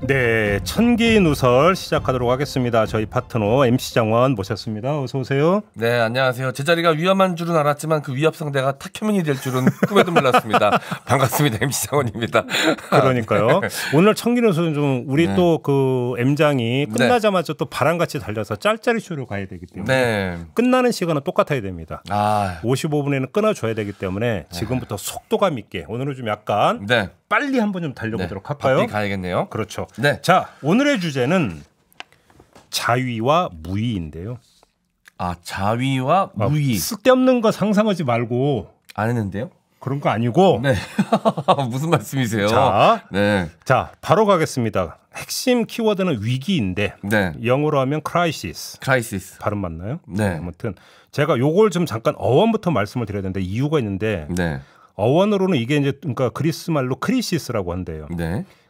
네, 천기 누설 시작하도록 하겠습니다. 저희 파트너 MC 장원 모셨습니다. 어서 오세요. 네, 안녕하세요. 제 자리가 위험한 줄은 알았지만 그 위협 상대가 탁현민이 될 줄은 꿈에도 몰랐습니다. 반갑습니다. MC 장원입니다. 그러니까요. 오늘 천기 누설은 좀 우리 또 그 M장이 끝나자마자 또 바람같이 달려서 짤짤이 쇼로 가야 되기 때문에 끝나는 시간은 똑같아야 됩니다. 55분에는 끊어줘야 되기 때문에 지금부터 속도감 있게 오늘은 좀 약간 빨리 한번 좀 달려보도록 할까요? 바삐 가야겠네요. 그렇죠. 자, 오늘의 주제는 자위와 무위인데요. 자위와 무위. 쓸데없는 거 상상하지 말고. 안 했는데요? 그런 거 아니고. 네. 무슨 말씀이세요? 자, 바로 가겠습니다. 핵심 키워드는 위기인데 영어로 하면 crisis. 발음 맞나요? 네. 아무튼 제가 요걸 좀 잠깐 어원부터 말씀을 드려야 되는데 이유가 있는데 어원으로는 이게 이제 그러니까 그리스 말로 크리시스라고 한대요.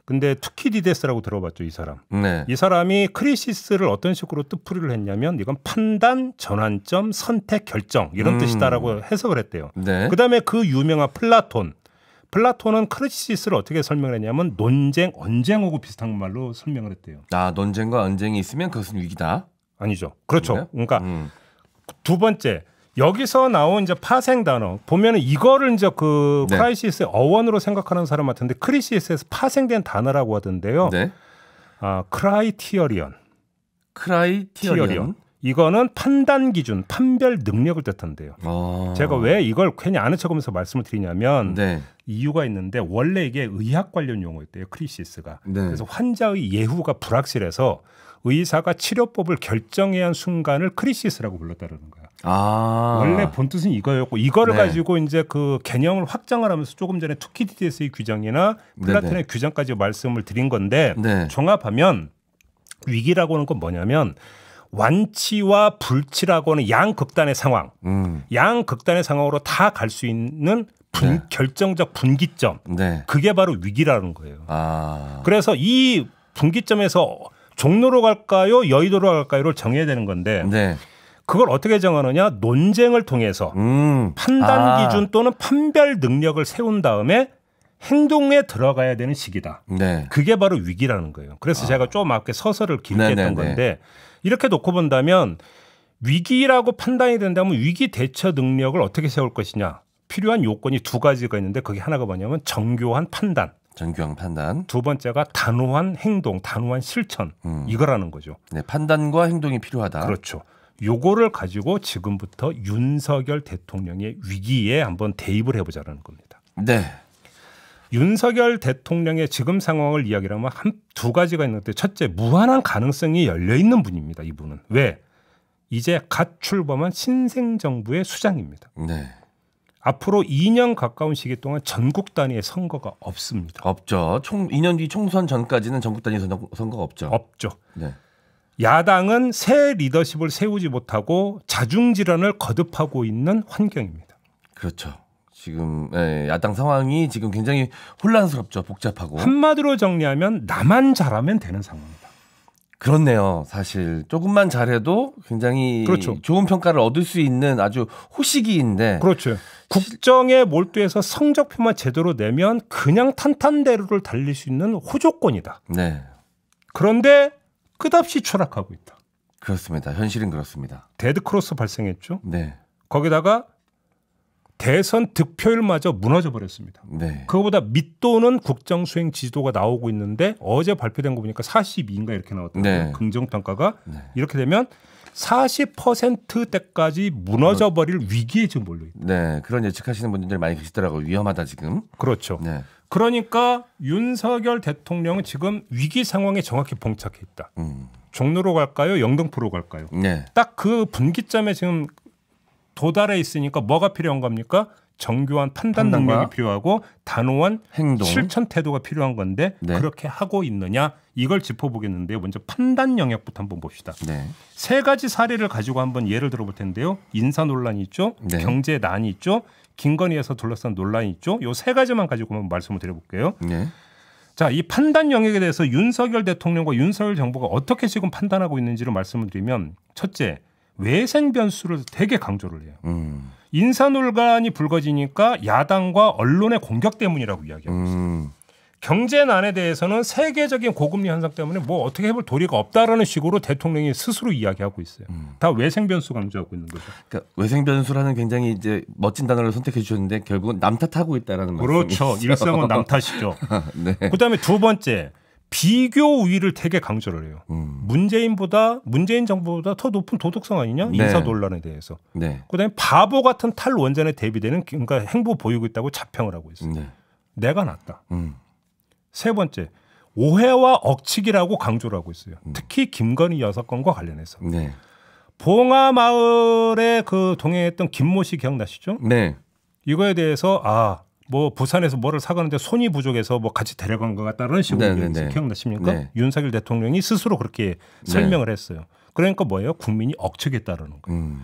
근데 투키디데스라고 들어봤죠, 이 사람. 이 사람이 크리시스를 어떤 식으로 뜻풀이를 했냐면 이건 판단, 전환점, 선택, 결정 이런 뜻이다라고 해석을 했대요. 그다음에 그 유명한 플라톤은 크리시스를 어떻게 설명을 했냐면 논쟁, 언쟁하고 비슷한 말로 설명을 했대요. 논쟁과 언쟁이 있으면 그것은 위기다? 아니죠. 그렇죠. 그러니까 두 번째 여기서 나온 이제 파생 단어 보면은 이거를 이제 그 크라이시스의 어원으로 생각하는 사람 같은데 크리시스에서 파생된 단어라고 하던데요. 크라이티어리언. 이거는 판단 기준, 판별 능력을 뜻한대요. 제가 왜 이걸 괜히 아는 척하면서 말씀을 드리냐면 이유가 있는데 원래 이게 의학 관련 용어였대요. 크리시스가. 그래서 환자의 예후가 불확실해서 의사가 치료법을 결정해야 한 순간을 크리시스라고 불렀다는 거예요. 원래 본 뜻은 이거였고 이거를 가지고 이제 그 개념을 확장을 하면서 조금 전에 투키디데스의 규정이나 플라톤의 규정까지 말씀을 드린 건데 종합하면 위기라고 하는 건 뭐냐면 완치와 불치라고 하는 양극단의 상황, 양극단의 상황으로 다 갈 수 있는 결정적 분기점, 그게 바로 위기라는 거예요. 그래서 이 분기점에서 종로로 갈까요, 여의도로 갈까요를 정해야 되는 건데 그걸 어떻게 정하느냐? 논쟁을 통해서 판단 기준 또는 판별 능력을 세운 다음에 행동에 들어가야 되는 시기다. 그게 바로 위기라는 거예요. 그래서 제가 좀 앞에 서서를 길게 했던 건데 이렇게 놓고 본다면 위기라고 판단이 된다면 위기 대처 능력을 어떻게 세울 것이냐. 필요한 요건이 두 가지가 있는데 그게 하나가 뭐냐면 정교한 판단. 두 번째가 단호한 행동, 단호한 실천. 이거라는 거죠. 판단과 행동이 필요하다. 그렇죠. 요거를 가지고 지금부터 윤석열 대통령의 위기에 한번 대입을 해보자는 겁니다. 윤석열 대통령의 지금 상황을 이야기하면 두 가지가 있는데 첫째, 무한한 가능성이 열려있는 분입니다. 이분은. 왜? 이제 갓 출범한 신생정부의 수장입니다. 앞으로 2년 가까운 시기 동안 전국 단위의 선거가 없습니다. 없죠. 2년 뒤 총선 전까지는 전국 단위 선거가 없죠. 야당은 새 리더십을 세우지 못하고 자중질환을 거듭하고 있는 환경입니다. 그렇죠. 지금 야당 상황이 지금 굉장히 혼란스럽죠. 복잡하고. 한마디로 정리하면 나만 잘하면 되는 상황이다. 그렇네요. 사실 조금만 잘해도 굉장히 좋은 평가를 얻을 수 있는 아주 호시기인데. 국정에 몰두해서 성적표만 제대로 내면 그냥 탄탄대로를 달릴 수 있는 호조건이다. 그런데 끝없이 추락하고 있다. 그렇습니다. 현실은 그렇습니다. 데드크로스 발생했죠. 거기다가 대선 득표율마저 무너져 버렸습니다. 그거보다 밑도는 국정수행 지지도가 나오고 있는데 어제 발표된 거 보니까 42인가 이렇게 나왔더라고요. 긍정평가가. 이렇게 되면 40%대까지 무너져 버릴 위기에 지금 몰려 있다. 그런 예측하시는 분들이 많이 계시더라고요. 위험하다 지금. 그렇죠. 그러니까 윤석열 대통령은 지금 위기 상황에 정확히 봉착해 있다. 종로로 갈까요? 영등포로 갈까요? 딱 그 분기점에 지금 도달해 있으니까 뭐가 필요한 겁니까? 정교한 판단 능력이 필요하고 단호한 행동, 실천 태도가 필요한 건데 그렇게 하고 있느냐 이걸 짚어보겠는데요. 먼저 판단 영역부터 한번 봅시다. 세 가지 사례를 가지고 한번 예를 들어볼 텐데요. 인사 논란이 있죠. 경제 난이 있죠. 김건희에서 둘러싼 논란이 있죠. 요 세 가지만 가지고 한번 말씀을 드려볼게요. 자, 이 판단 영역에 대해서 윤석열 대통령과 윤석열 정부가 어떻게 지금 판단하고 있는지를 말씀을 드리면 첫째, 외생 변수를 되게 강조를 해요. 인사 논란이 불거지니까 야당과 언론의 공격 때문이라고 이야기하고 있어요. 경제난에 대해서는 세계적인 고금리 현상 때문에 뭐 어떻게 해볼 도리가 없다라는 식으로 대통령이 스스로 이야기하고 있어요. 다 외생 변수 강조하고 있는 거죠. 그러니까 외생 변수라는 굉장히 이제 멋진 단어를 선택해 주셨는데 결국은 남 탓하고 있다라는 말씀이죠. 그렇죠. 일성은 남 탓이죠. 네. 그다음에 두 번째 비교 우위를 되게 강조를 해요. 문재인 정부보다 더 높은 도덕성 아니냐? 네. 인사 논란에 대해서. 네. 그다음에 바보 같은 탈원전에 대비되는 그러니까 행보 보이고 있다고 자평을 하고 있어요. 네. 내가 낫다. 세 번째 오해와 억측이라고 강조를 하고 있어요. 특히 김건희 여사 건과 관련해서. 네. 봉화마을에 그 동행했던 김모 씨 기억나시죠? 네. 이거에 대해서 뭐 부산에서 뭐를 사가는데 손이 부족해서 뭐 같이 데려간 것 같다는 식으로 기억나십니까? 네. 윤석열 대통령이 스스로 그렇게 설명을 했어요. 그러니까 뭐예요? 국민이 억측했다라는 거예요.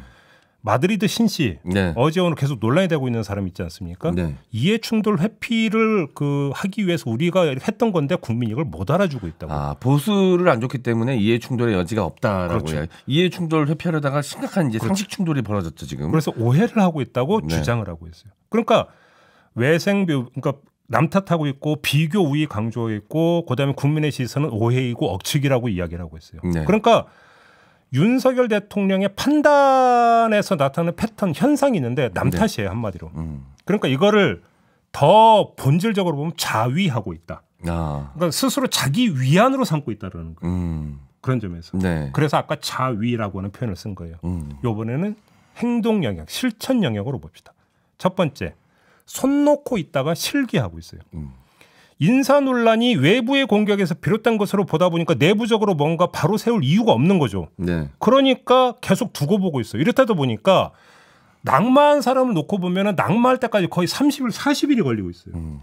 마드리드 신씨 네. 어제 오늘 계속 논란이 되고 있는 사람 있지 않습니까? 네. 이해충돌 회피를 하기 위해서 우리가 했던 건데 국민이 이걸 못 알아주고 있다고. 보수를 안 좋기 때문에 이해충돌의 여지가 없다라고. 그렇죠. 이해충돌 회피하려다가 심각한 이제 상식 충돌이 벌어졌죠 지금. 그래서 오해를 하고 있다고 주장을 하고 있어요. 그러니까 그러니까 남 탓하고 있고 비교 우위 강조했고 그다음에 국민의 시선은 오해이고 억측이라고 이야기를 하고 있어요. 네. 그러니까 윤석열 대통령의 판단에서 나타나는 패턴 현상이 있는데 남 탓이에요 한마디로. 그러니까 이거를 더 본질적으로 보면 자위하고 있다. 그러니까 스스로 자기 위안으로 삼고 있다는 그런 점에서. 네. 그래서 아까 자위라고 하는 표현을 쓴 거예요. 이번에는 행동 영역, 실천 영역으로 봅시다. 첫 번째, 손 놓고 있다가 실기하고 있어요. 인사 논란이 외부의 공격에서 비롯된 것으로 보다 보니까 내부적으로 뭔가 바로 세울 이유가 없는 거죠. 네. 그러니까 계속 두고 보고 있어요. 이렇다 보니까 낙마한 사람을 놓고 보면 낙마할 때까지 거의 30일, 40일이 걸리고 있어요.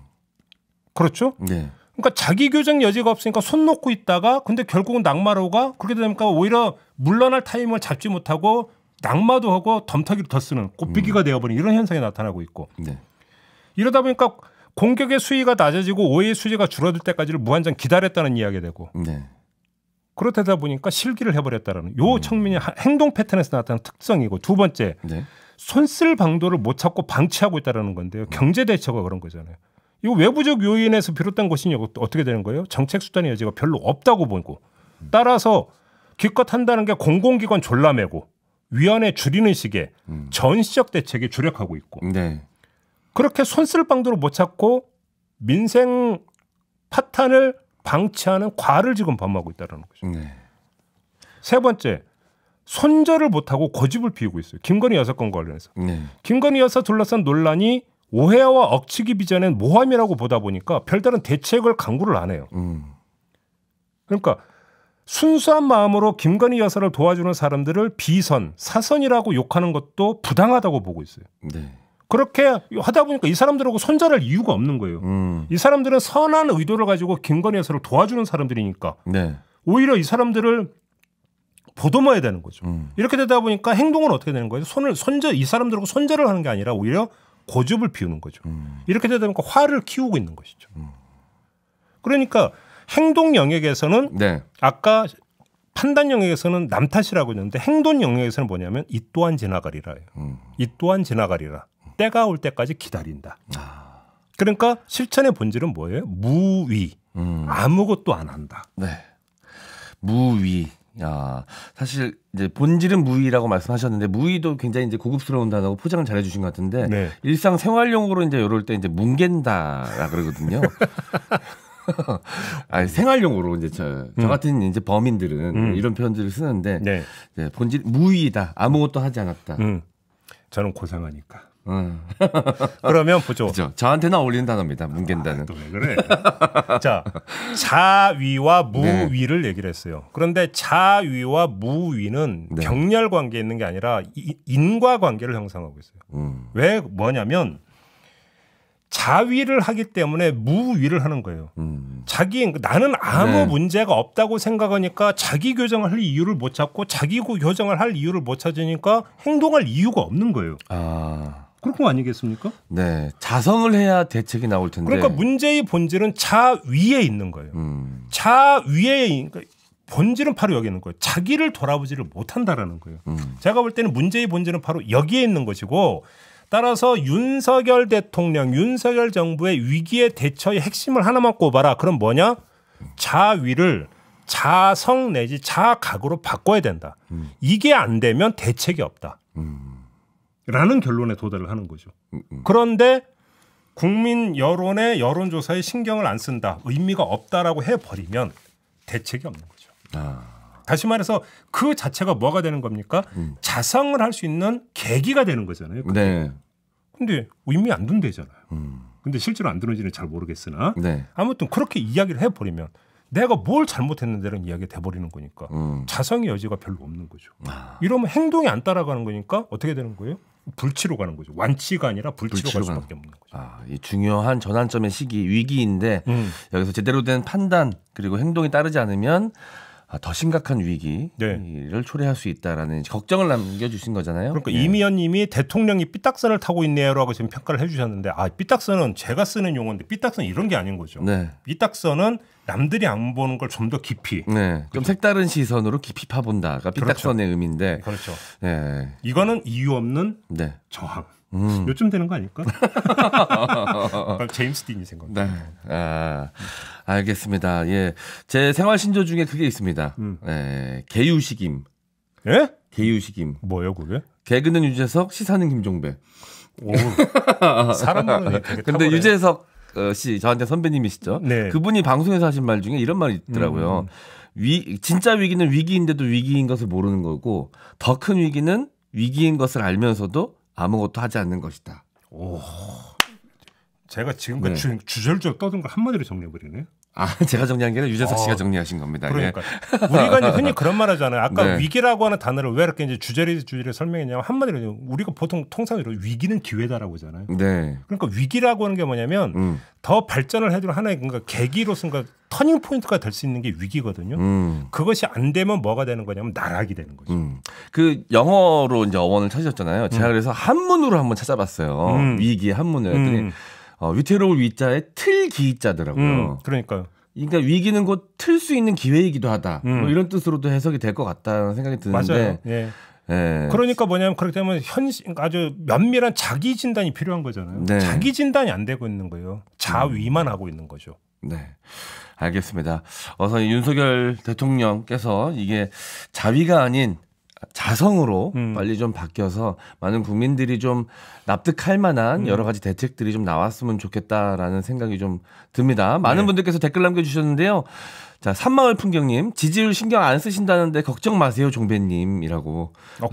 그렇죠? 네. 그러니까 자기 교정 여지가 없으니까 손 놓고 있다가 근데 결국은 낙마로가 그렇게 되니까 오히려 물러날 타임을 잡지 못하고 낙마도 하고 덤터기를 더 쓰는 꽃비기가 되어버리는 이런 현상이 나타나고 있고 네. 이러다 보니까 공격의 수위가 낮아지고 오해의 수위가 줄어들 때까지를 무한정 기다렸다는 이야기가 되고 네. 그렇다 보니까 실기를 해버렸다는 요 측면이 행동 패턴에서 나타나는 특성이고 두 번째 네. 손쓸 방도를 못 찾고 방치하고 있다는 건데요. 경제 대처가 그런 거잖아요. 이거 외부적 요인에서 비롯된 것이니 어떻게 되는 거예요? 정책 수단의 여지가 별로 없다고 보고 따라서 기껏 한다는 게 공공기관 졸라매고 위원회 줄이는 식의 전시적 대책에 주력하고 있고 네. 그렇게 손쓸 방도를 못 찾고 민생 파탄을 방치하는 과를 지금 범하고 있다는 거죠. 네. 세 번째, 손절을 못하고 고집을 피우고 있어요. 김건희 여사 건과 관련해서. 네. 김건희 여사 둘러싼 논란이 오해와 억측이 빚어낸 모함이라고 보다 보니까 별다른 대책을 강구를 안 해요. 그러니까 순수한 마음으로 김건희 여사를 도와주는 사람들을 비선, 사선이라고 욕하는 것도 부당하다고 보고 있어요. 네. 그렇게 하다 보니까 이 사람들하고 손절할 이유가 없는 거예요. 이 사람들은 선한 의도를 가지고 김건희 여사를 도와주는 사람들이니까 네. 오히려 이 사람들을 보듬어야 되는 거죠. 이렇게 되다 보니까 행동은 어떻게 되는 거예요? 이 사람들하고 손절을 하는 게 아니라 오히려 고집을 피우는 거죠. 이렇게 되다 보니까 화를 키우고 있는 것이죠. 그러니까 행동 영역에서는 네. 아까 판단 영역에서는 남 탓이라고 했는데 행동 영역에서는 뭐냐면 이 또한 지나가리라. 이 또한 지나가리라. 때가 올 때까지 기다린다. 그러니까 실천의 본질은 뭐예요? 무위. 아무것도 안 한다. 네. 무위. 야, 사실 이제 본질은 무위라고 말씀하셨는데 무위도 굉장히 이제 고급스러운 단어고 포장을 잘 해주신 것 같은데 네. 일상 생활용으로 이제 이럴 때 이제 뭉갠다라 그러거든요. 아니, 생활용으로 이제 저 같은 이제 범인들은 이런 표현들을 쓰는데 네. 네, 본질 무위다. 아무것도 하지 않았다. 저는 고상하니까. 그러면 보죠. 그렇죠. 저한테는 어울리는 단어입니다. 뭉갠다는. 또 왜 그래? 자, 자위와 무위를 네. 얘기를 했어요. 그런데 자위와 무위는 네. 병렬 관계에 있는 게 아니라 인과 관계를 형성하고 있어요. 왜 뭐냐면 자위를 하기 때문에 무위를 하는 거예요. 나는 아무 네. 문제가 없다고 생각하니까 자기 교정을 할 이유를 못 찾고 자기 교정을 할 이유를 못 찾으니까 행동할 이유가 없는 거예요. 그런 거 아니겠습니까? 네, 자성을 해야 대책이 나올 텐데. 그러니까 문제의 본질은 자위에 있는 거예요. 자위에 그러니까 본질은 바로 여기 있는 거예요. 자기를 돌아보지를 못한다라는 거예요. 제가 볼 때는 문제의 본질은 바로 여기에 있는 것이고 따라서 윤석열 대통령, 윤석열 정부의 위기의 대처의 핵심을 하나만 꼽아라. 그럼 뭐냐? 자위를 자성 내지 자각으로 바꿔야 된다. 이게 안 되면 대책이 없다. 라는 결론에 도달을 하는 거죠. 그런데 국민 여론의 여론조사에 신경을 안 쓴다. 의미가 없다라고 해버리면 대책이 없는 거죠. 다시 말해서 그 자체가 뭐가 되는 겁니까? 자성을 할 수 있는 계기가 되는 거잖아요. 네. 근데 의미 안 둔대잖아요. 근데 실제로 안 두는지는 잘 모르겠으나 네. 아무튼 그렇게 이야기를 해버리면 내가 뭘 잘못했는데라는 이야기가 돼버리는 거니까 자성의 여지가 별로 없는 거죠. 이러면 행동이 안 따라가는 거니까 어떻게 되는 거예요? 불치로 가는 거죠. 완치가 아니라 불치로 갈 수밖에 없는 거죠. 이 중요한 전환점의 시기, 위기인데 여기서 제대로 된 판단 그리고 행동이 따르지 않으면 더 심각한 위기를 네. 초래할 수 있다라는 걱정을 남겨주신 거잖아요. 그러니까 이미연님이 대통령이 삐딱선을 타고 있네요라고 지금 평가를 해주셨는데 삐딱선은 제가 쓰는 용어인데 삐딱선 이런 게 아닌 거죠. 네. 삐딱선은 남들이 안 보는 걸 좀 더 깊이, 네. 좀 색다른 시선으로 깊이 파본다가 삐딱선의 그렇죠. 의미인데, 그렇죠. 네. 이거는 이유 없는 네. 저항. 요즘 되는 거 아닐까? 제임스 딘이 생각나. 네. 알겠습니다. 예, 제 생활 신조 중에 그게 있습니다. 개유식임. 예? 개유식임. 뭐예요, 그게? 개그는 유재석, 시사는 김종배. 오, 사람은 되게. 근데 유재석 씨 저한테 선배님이시죠. 네. 그분이 방송에서 하신 말 중에 이런 말이 있더라고요. 진짜 위기는 위기인데도 위기인 것을 모르는 거고 더 큰 위기는 위기인 것을 알면서도 아무것도 하지 않는 것이다. 오, 제가 지금까지 네. 주절주절 떠든 걸 한마디로 정리해버리네. 제가 정리한 게 아니라 유재석 씨가 정리하신 겁니다. 그러니까 우리가 흔히 그런 말 하잖아요. 아까 네. 위기라고 하는 단어를 왜 이렇게 이제 주저리 설명했냐면 한마디로 우리가 보통 통상으로 위기는 기회다라고 하잖아요. 네. 그러니까 위기라고 하는 게 뭐냐면 더 발전을 해줄 하나의 그러니까 계기로서 그러니까 터닝 포인트가 될 수 있는 게 위기거든요. 그것이 안 되면 뭐가 되는 거냐면 나락이 되는 거죠. 그 영어로 이제 어원을 찾으셨잖아요. 제가 그래서 한문으로 한번 찾아봤어요. 위기의 한문을. 위태로울 위자에 틀 기자더라고요. 그러니까요. 그러니까 위기는 곧 틀 수 있는 기회이기도 하다. 뭐 이런 뜻으로도 해석이 될 것 같다는 생각이 드는데. 맞아요. 예. 예. 그러니까 뭐냐면 그렇게 되면 아주 면밀한 자기 진단이 필요한 거잖아요. 네. 자기 진단이 안 되고 있는 거예요. 자위만 하고 있는 거죠. 네. 알겠습니다. 어서 윤석열 대통령께서 이게 자위가 아닌 자성으로 빨리 좀 바뀌어서 많은 국민들이 좀 납득할 만한 여러 가지 대책들이 좀 나왔으면 좋겠다라는 생각이 좀 듭니다. 많은 네. 분들께서 댓글 남겨주셨는데요. 자, 산마을 풍경님, 지지율 신경 안 쓰신다는데 걱정 마세요, 종배님이라고.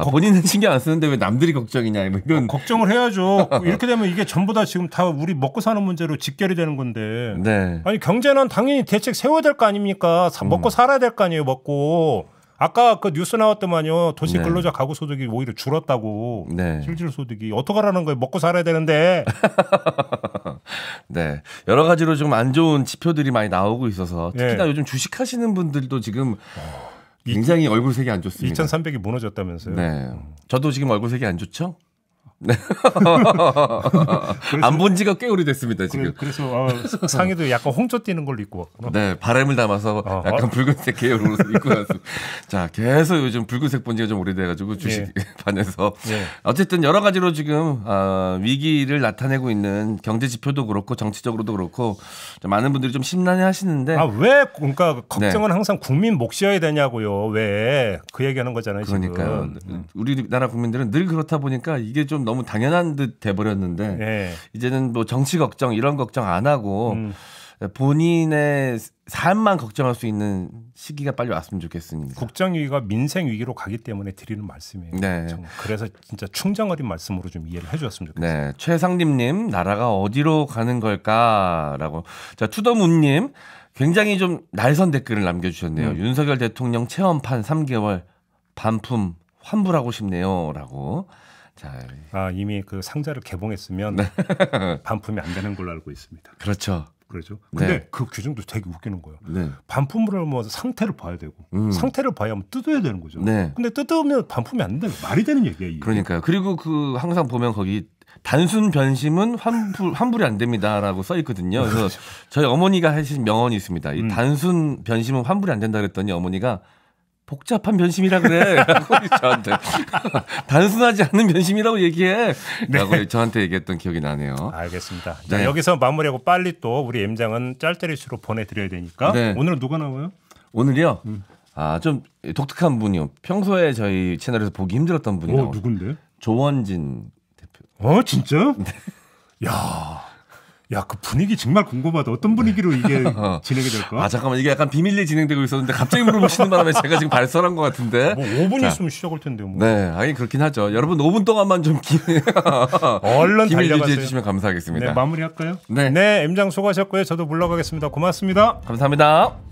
본인은 신경 안 쓰는데 왜 남들이 걱정이냐, 뭐 이런. 걱정을 해야죠. 이렇게 되면 이게 전부 다 지금 다 우리 먹고 사는 문제로 직결이 되는 건데. 네. 아니 경제는 당연히 대책 세워야 될 거 아닙니까? 먹고 살아야 될 거 아니에요, 먹고. 아까 그 뉴스 나왔더만요. 도시 근로자 가구 소득이 오히려 줄었다고. 네. 실질 소득이 어떡하라는 거예요. 먹고 살아야 되는데. 네. 여러 가지로 좀 안 좋은 지표들이 많이 나오고 있어서 특히나 요즘 주식하시는 분들도 지금 굉장히 얼굴색이 안 좋습니다. 2,300이 무너졌다면서요. 네. 저도 지금 얼굴색이 안 좋죠? 네. 안 본 지가 꽤 오래됐습니다, 지금. 그래서 상의도 약간 홍조 띄는 걸로 입고 왔구나. 네, 바람을 담아서 약간 붉은색 계열로 입고 왔습니다. 자, 계속 요즘 붉은색 본 지가 좀 오래돼가지고 주식 반에서. 어쨌든 여러 가지로 지금 위기를 나타내고 있는 경제 지표도 그렇고 정치적으로도 그렇고 많은 분들이 좀 심란해 하시는데. 왜 그러니까 걱정은 항상 국민 몫이어야 되냐고요. 왜 그 얘기하는 거잖아요. 그러니까요. 지금. 우리나라 국민들은 늘 그렇다 보니까 이게 좀 너무 당연한 듯 돼버렸는데 이제는 뭐 정치 걱정 이런 걱정 안 하고 본인의 삶만 걱정할 수 있는 시기가 빨리 왔으면 좋겠습니다. 국정위기가 민생 위기로 가기 때문에 드리는 말씀이에요. 네. 그래서 진짜 충정 어린 말씀으로 좀 이해를 해주셨으면 좋겠어요. 네. 최상림님 나라가 어디로 가는 걸까라고. 자 투더문님 굉장히 좀 날선 댓글을 남겨주셨네요. 윤석열 대통령 체험판 3개월 반품 환불하고 싶네요라고. 자, 이미 그 상자를 개봉했으면 반품이 안 되는 걸로 알고 있습니다. 그렇죠. 그렇죠. 근데 그 규정도 되게 웃기는 거예요. 반품을 하면 상태를 봐야 되고 상태를 봐야 하면 뜯어야 되는 거죠. 근데 뜯으면 반품이 안 되는 말이 되는 얘기예요. 이게. 그러니까요. 그리고 그 항상 보면 거기 단순 변심은 환불이 안 됩니다라고 써 있거든요. 그래서 저희 어머니가 하신 명언이 있습니다. 이 단순 변심은 환불이 안 된다 그랬더니 어머니가 복잡한 변심이라 그래. 저한테 단순하지 않은 변심이라고 얘기해. 라고 네. 저한테 얘기했던 기억이 나네요. 알겠습니다. 자, 네. 여기서 마무리하고 빨리 또 우리 M장은 짤때리수로 보내드려야 되니까 네. 오늘은 누가 나와요? 오늘이요? 좀 독특한 분이요. 평소에 저희 채널에서 보기 힘들었던 분이요. 누군데? 조원진 대표. 진짜? 네. 야, 그 분위기 정말 궁금하다. 어떤 분위기로 이게 진행이 될까? 잠깐만. 이게 약간 비밀리에 진행되고 있었는데 갑자기 물어보시는 바람에 제가 지금 발설한 것 같은데. 5분 있으면 시작할 텐데요. 네, 그렇긴 하죠. 여러분 5분 동안만 좀 얼른 비밀 유지해 주시면 감사하겠습니다. 네, 마무리할까요? 네, M장 수고하셨고요. 저도 물러가겠습니다. 고맙습니다. 감사합니다.